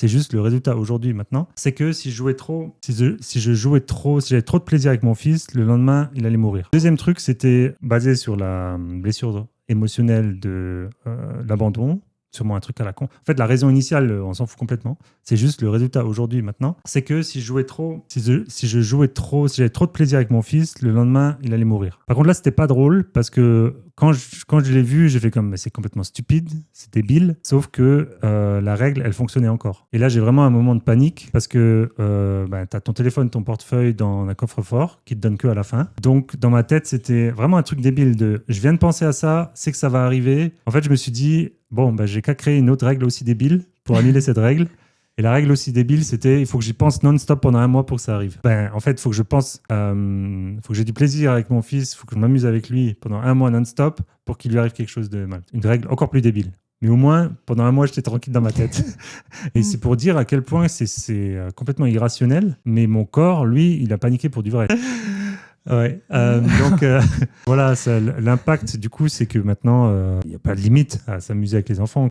C'est juste le résultat aujourd'hui, maintenant. C'est que si je jouais trop, si j'avais trop de plaisir avec mon fils, le lendemain, il allait mourir. Deuxième truc, c'était basé sur la blessure émotionnelle de l'abandon. Sûrement un truc à la con. En fait, la raison initiale, on s'en fout complètement. C'est juste le résultat aujourd'hui, maintenant. C'est que si j'avais trop de plaisir avec mon fils, le lendemain, il allait mourir. Par contre, là, c'était pas drôle parce que quand je l'ai vu, j'ai fait comme, mais c'est complètement stupide, c'est débile. Sauf que la règle, elle fonctionnait encore. Et là, j'ai vraiment un moment de panique parce que t'as ton téléphone, ton portefeuille dans un coffre-fort qui te donne que à la fin. Donc, dans ma tête, c'était vraiment un truc débile de, je viens de penser à ça, c'est que ça va arriver. En fait, je me suis dit, bon, j'ai qu'à créer une autre règle aussi débile pour annuler cette règle. Et la règle aussi débile, c'était il faut que j'y pense non-stop pendant un mois pour que ça arrive. En fait, il faut que je pense, faut que j'ai du plaisir avec mon fils, il faut que je m'amuse avec lui pendant un mois non-stop pour qu'il lui arrive quelque chose de mal. Une règle encore plus débile. Mais au moins, pendant un mois, j'étais tranquille dans ma tête. Et c'est pour dire à quel point c'est complètement irrationnel. Mais mon corps, lui, il a paniqué pour du vrai. Ouais. Donc voilà, l'impact du coup, c'est que maintenant, il n'y a pas de limite à s'amuser avec les enfants.